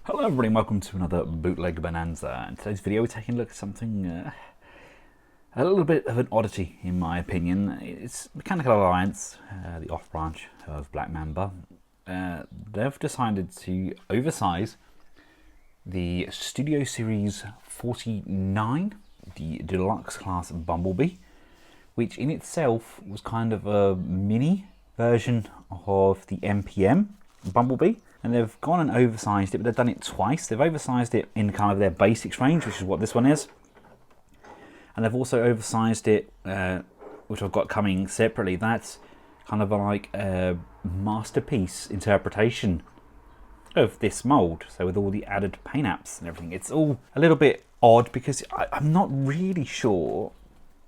Hello everybody and welcome to another bootleg bonanza. In today's video we're taking a look at something a little bit of an oddity in my opinion. It's Mechanical Alliance, the off branch of Black Mamba. They've decided to oversize the Studio Series 49, the Deluxe class Bumblebee, which in itself was kind of a mini version of the MPM Bumblebee. And they've gone and oversized it, but they've done it twice. They've oversized it in kind of their basics range, which is what this one is. And they've also oversized it, which I've got coming separately. That's kind of like a masterpiece interpretation of this mold. So with all the added paint apps and everything. It's all a little bit odd because I'm not really sure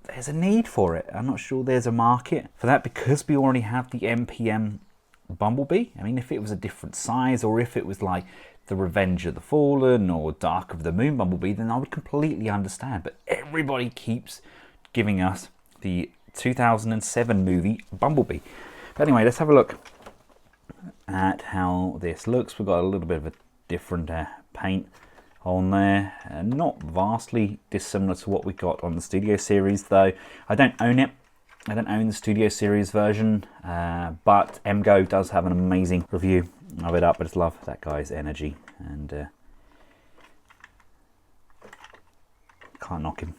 there's a need for it. I'm not sure there's a market for that because we already have the MPM Bumblebee. I mean, if it was a different size, or if it was like the Revenge of the Fallen or Dark of the Moon Bumblebee, then I would completely understand. But everybody keeps giving us the 2007 movie Bumblebee. But anyway, let's have a look at how this looks. We've got a little bit of a different paint on there, not vastly dissimilar to what we got on the Studio Series, though. I don't own it. I don't own the Studio Series version, but MGO does have an amazing review of it up. I just love that guy's energy, and can't knock him.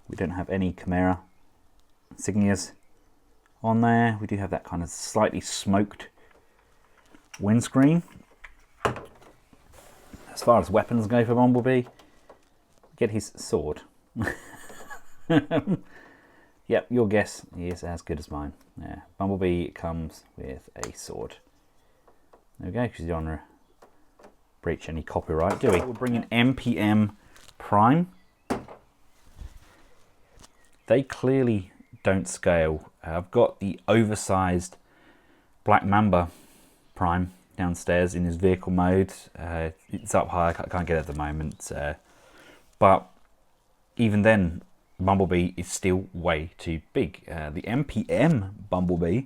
We don't have any Chimera insignias on there. We do have that kind of slightly smoked windscreen. As far as weapons go for Bumblebee, get his sword. Yep, your guess is as good as mine. Yeah, Bumblebee comes with a sword. There we go, because you don't want to breach any copyright, do we? We'll bring in MPM Prime. They clearly don't scale. I've got the oversized Black Mamba Prime downstairs in his vehicle mode. It's up high, I can't get it at the moment. But even then, Bumblebee is still way too big. The MPM Bumblebee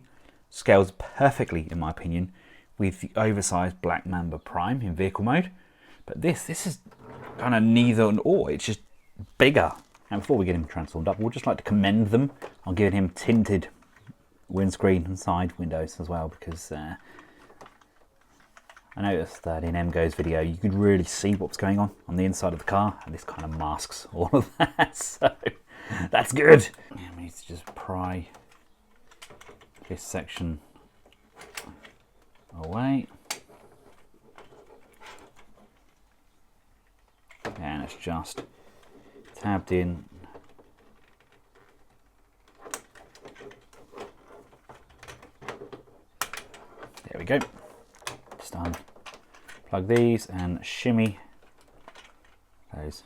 scales perfectly, in my opinion, with the oversized Black Mamba Prime in vehicle mode. But this is kind of neither and or. It's just bigger. And before we get him transformed up, we'd just like to commend them on giving him tinted windscreen and side windows as well, because I noticed that in MGO's video you could really see what was going on the inside of the car, and this kind of masks all of that, so that's good. And we need to just pry this section away. And it's just tabbed in. There we go. Just unplug these and shimmy those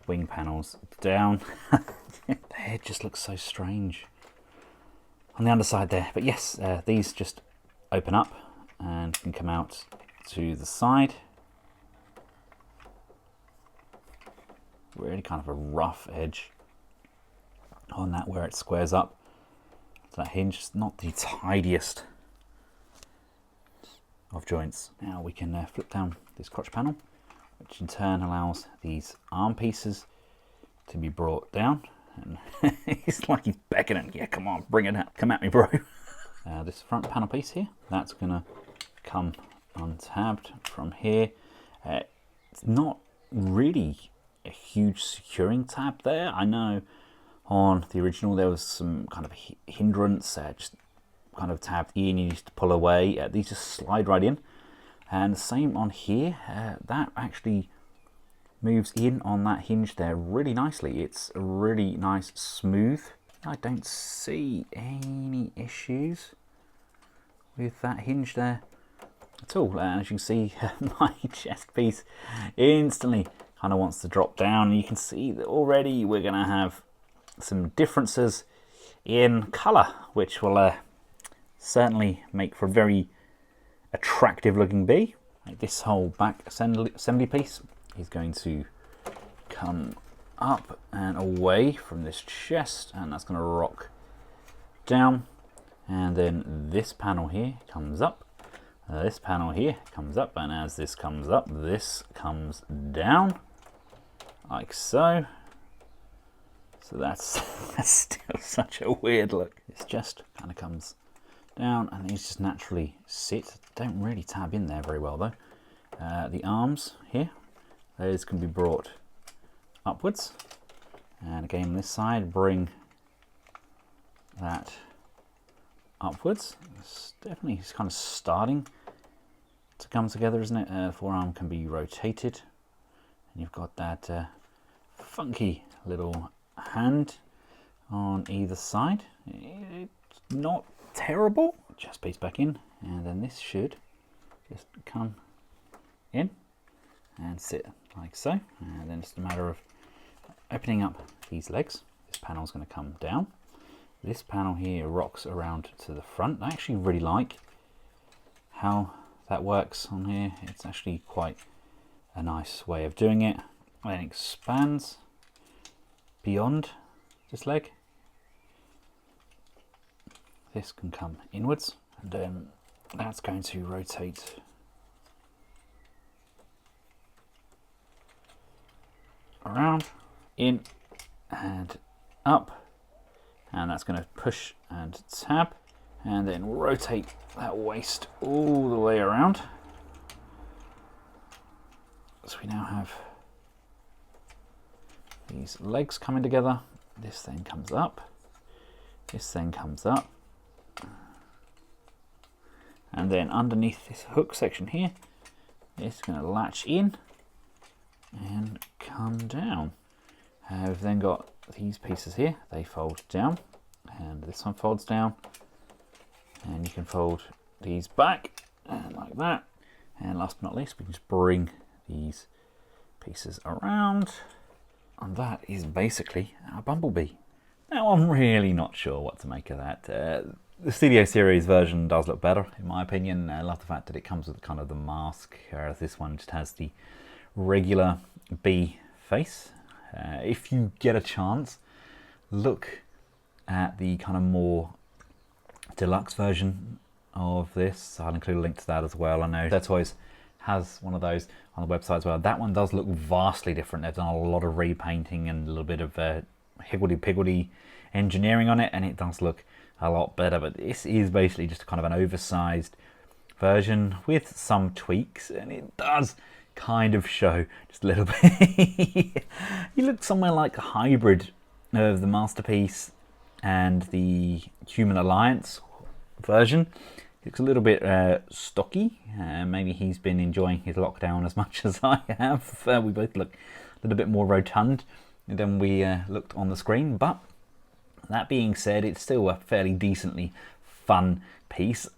wing panels down. The head just looks so strange on the underside there. But yes, these just open up and can come out to the side. Really kind of a rough edge on that where it squares up. So that hinge is not the tidiest of joints. Now we can flip down this crotch panel, which in turn allows these arm pieces to be brought down. And it's like he's beckoning. Yeah, come on, bring it out. Come at me, bro. This front panel piece here, that's gonna come untabbed from here. It's not really a huge securing tab there. I know on the original there was some kind of hindrance, just kind of tabbed in, you used to pull away. These just slide right in, and the same on here. That actually moves in on that hinge there really nicely. It's a really nice smooth. I don't see any issues with that hinge there at all. And as you can see, my chest piece instantly kind of wants to drop down, and you can see that already we're going to have some differences in color, which will certainly make for a very attractive looking bee. Like this whole back assembly piece is going to come up and away from this chest, and that's going to rock down, and then this panel here comes up This panel here comes up, and as this comes up, this comes down, like so. So that's still such a weird look. It's just kind of comes down, and these just naturally sit. Don't really tab in there very well though. The arms here, those can be brought upwards, and again on this side, bring that upwards. It's definitely kind of starting to come together, isn't it? The forearm can be rotated, and you've got that funky little hand on either side. It's not terrible. Chest piece back in, and then this should just come in and sit like so, and then it's a matter of opening up these legs. This panel is going to come down. This panel here rocks around to the front. I actually really like how that works on here. It's actually quite a nice way of doing it. And it expands beyond this leg. This can come inwards, and that's going to rotate around, in and up, and that's going to push and tab, and then rotate that waist all the way around. So we now have these legs coming together. This then comes up, this then comes up, and then underneath this hook section here, it's going to latch in and come down. We've then got these pieces here, they fold down, and this one folds down, and you can fold these back and like that. And last but not least, we can just bring these pieces around, and that is basically our Bumblebee. Now I'm really not sure what to make of that. The Studio Series version does look better in my opinion. I love the fact that it comes with kind of the mask, whereas this one just has the regular bee face. If you get a chance, look at the kind of more deluxe version of this. I'll include a link to that as well. I know Dead Toys has one of those on the website as well. That one does look vastly different. They've done a lot of repainting and a little bit of higgledy-piggledy engineering on it, and it does look a lot better. But this is basically just kind of an oversized version with some tweaks, and it does kind of show just a little bit. You look somewhere like a hybrid of the Masterpiece and the Human Alliance version. It's a little bit stocky. Maybe he's been enjoying his lockdown as much as I have. We both look a little bit more rotund than we looked on the screen. But that being said, it's still a fairly decently fun piece.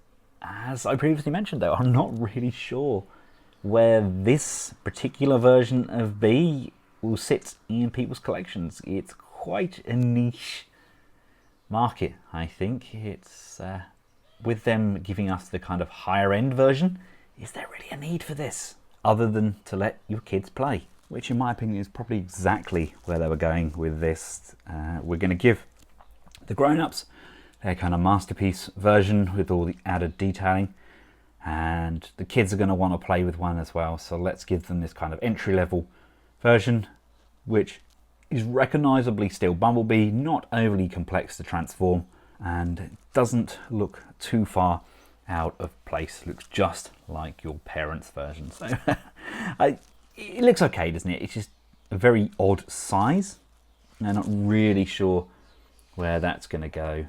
As I previously mentioned though, I'm not really sure where this particular version of Bee will sit in people's collections. It's quite a niche market, I think. It's with them giving us the kind of higher end version, is there really a need for this other than to let your kids play? Which in my opinion is probably exactly where they were going with this. We're going to give the grown-ups their kind of Masterpiece version with all the added detailing, and the kids are going to want to play with one as well, so let's give them this kind of entry-level version, which is recognisably still Bumblebee, not overly complex to transform, and doesn't look too far out of place. Looks just like your parents' version. So it looks okay, doesn't it? It's just a very odd size. I'm not really sure where that's going to go.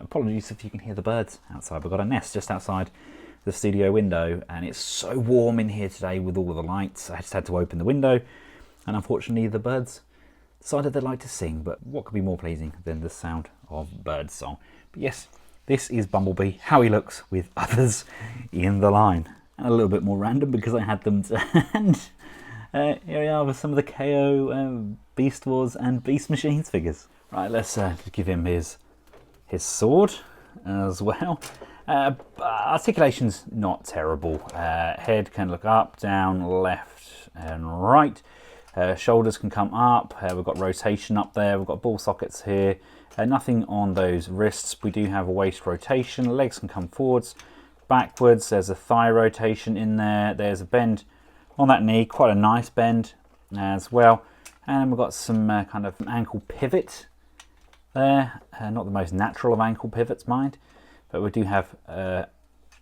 Apologies if you can hear the birds outside. We've got a nest just outside the studio window, and it's so warm in here today with all of the lights. I just had to open the window, and unfortunately the birds decided they'd like to sing, but what could be more pleasing than the sound of bird song? But yes, this is Bumblebee, how he looks with others in the line. And a little bit more random because I had them to hand. Here we are with some of the KO Beast Wars and Beast Machines figures. Right, let's give him his sword as well. Articulation's not terrible. Head can look up, down, left and right. Shoulders can come up. We've got rotation up there. We've got ball sockets here. Nothing on those wrists. We do have a waist rotation. Legs can come forwards, backwards. There's a thigh rotation in there. There's a bend on that knee, quite a nice bend as well. And we've got some kind of ankle pivot there. Not the most natural of ankle pivots, mind, but we do have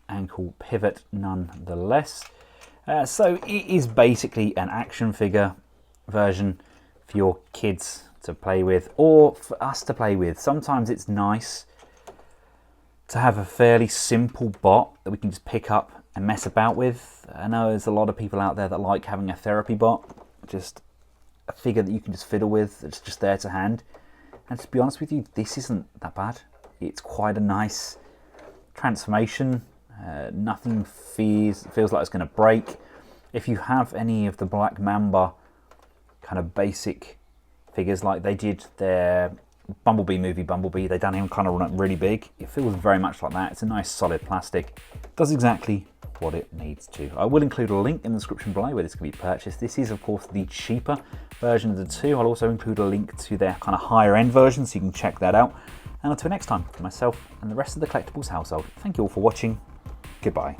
ankle pivot nonetheless. So it is basically an action figure version for your kids to play with, or for us to play with. Sometimes it's nice to have a fairly simple bot that we can just pick up and mess about with. I know there's a lot of people out there that like having a therapy bot, just a figure that you can just fiddle with, that's just there to hand. And to be honest with you, this isn't that bad. It's quite a nice transformation. Nothing feels like it's going to break. If you have any of the Black Mamba kind of basic figures, like they did their Bumblebee movie, Bumblebee, they done him kind of run really big. It feels very much like that. It's a nice solid plastic. Does exactly what it needs to. I will include a link in the description below where this can be purchased. This is of course the cheaper version of the two. I'll also include a link to their kind of higher end version so you can check that out. And until next time, for myself and the rest of the collectibles household, thank you all for watching. Goodbye.